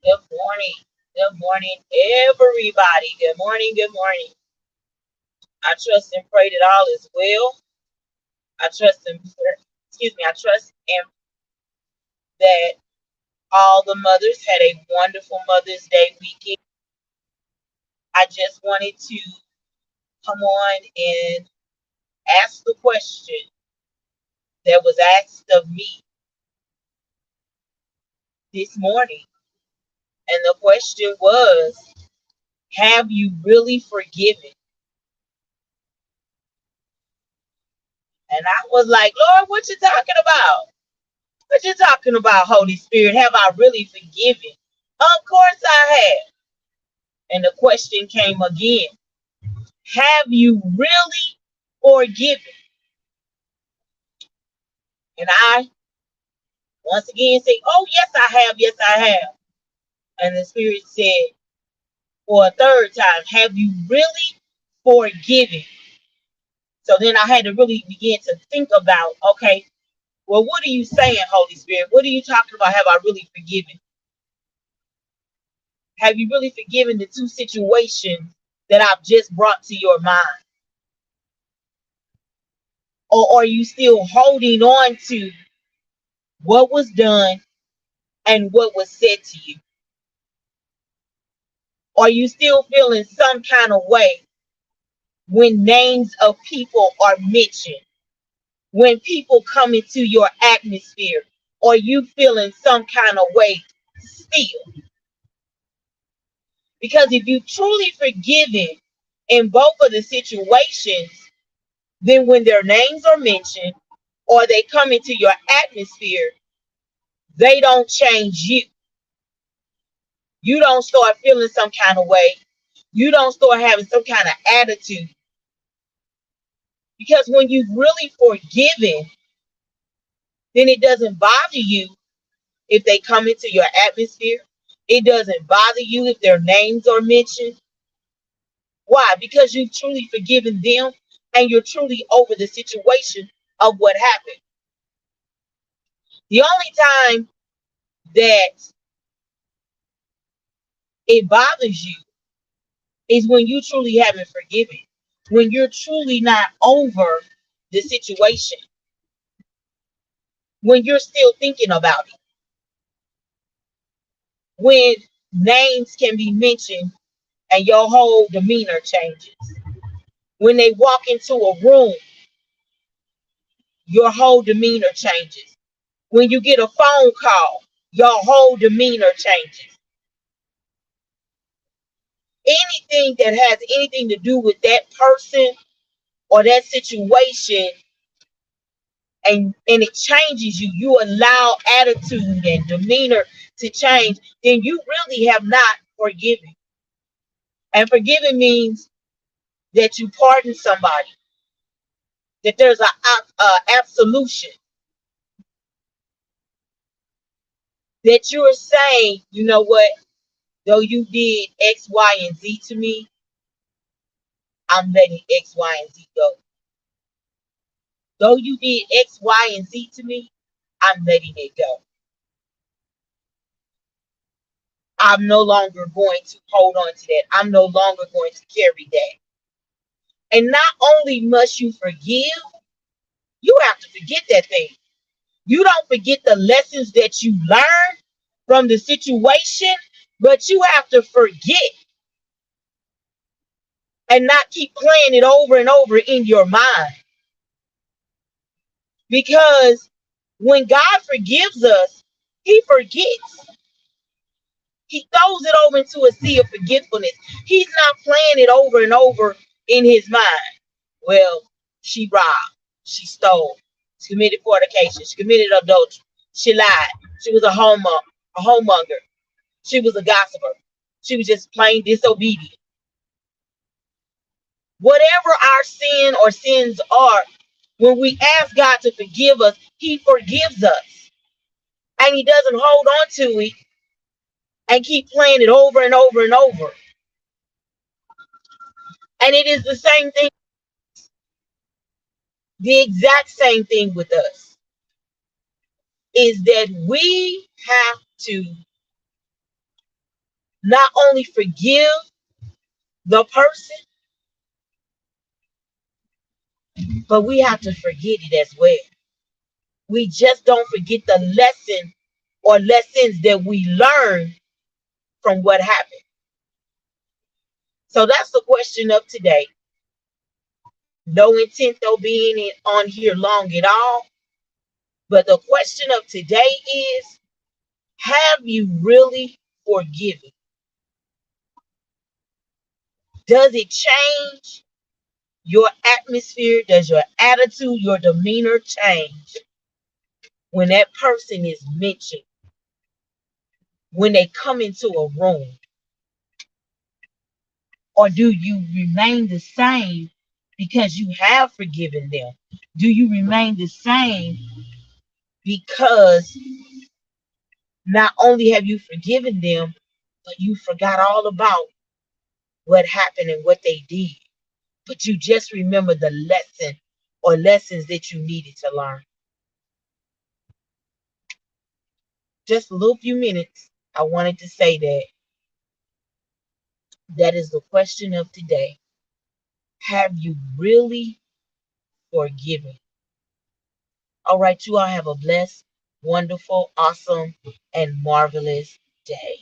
Good morning. Good morning, everybody. Good morning. Good morning. I trust and pray that all is well. I trust and I trust and that all the mothers had a wonderful Mother's Day weekend. I just wanted to come on and ask the question that was asked of me this morning. And the question was, have you really forgiven? And I was like, Lord, what you talking about? What you talking about, Holy Spirit? Have I really forgiven? Of course I have. And the question came again. Have you really forgiven? And I once again say, oh, yes, I have. Yes, I have. And the Spirit said for a third time, have you really forgiven? So then I had to really begin to think about, okay, well, what are you saying, Holy Spirit? What are you talking about? Have I really forgiven? Have you really forgiven the two situations that I've just brought to your mind? Or are you still holding on to what was done and what was said to you? Are you still feeling some kind of way when names of people are mentioned? When people come into your atmosphere, are you feeling some kind of way still? Because if you truly forgiven in both of the situations, then when their names are mentioned or they come into your atmosphere, they don't change you. You don't start feeling some kind of way. You don't start having some kind of attitude. Because when you've really forgiven, then it doesn't bother you if they come into your atmosphere. It doesn't bother you if their names are mentioned. Why? Because you've truly forgiven them and you're truly over the situation of what happened. The only time that it bothers you is when you truly haven't forgiven, when you're truly not over the situation, when you're still thinking about it, when names can be mentioned and your whole demeanor changes. When they walk into a room, your whole demeanor changes. When you get a phone call, your whole demeanor changes. Anything that has anything to do with that person or that situation and it changes you, you allow attitude and demeanor to change, then you really have not forgiven. And forgiving means that you pardon somebody, that there's a absolution, that you're saying, you know what, though you did X, Y, and Z to me, I'm letting X, Y, and Z go. Though you did X, Y, and Z to me, I'm letting it go. I'm no longer going to hold on to that. I'm no longer going to carry that. And not only must you forgive, you have to forget that thing. You don't forget the lessons that you learned from the situation, but you have to forget and not keep playing it over and over in your mind. Because when God forgives us, he forgets. He throws it over into a sea of forgetfulness. He's not playing it over and over in his mind. Well, she robbed, she stole, she committed fornication, she committed adultery, she lied, she was a homemonger, she was a gossiper, she was just plain disobedient. Whatever our sin or sins are, when we ask God to forgive us, he forgives us. And he doesn't hold on to it and keep playing it over and over and over. And it is the same thing, the exact same thing with us, is that we have to not only forgive the person, but we have to forget it as well. We just don't forget the lesson or lessons that we learned from what happened. So that's the question of today. No intent of being on here long at all. But the question of today is, have you really forgiven? Does it change your atmosphere? Does your attitude, your demeanor change when that person is mentioned, when they come into a room? Or do you remain the same because you have forgiven them? Do you remain the same because not only have you forgiven them, but you forgot all about what happened and what they did? But you just remember the lesson or lessons that you needed to learn. Just a little few minutes. I wanted to say that. That is the question of today. Have you really forgiven? All right, you all have a blessed, wonderful, awesome, and marvelous day.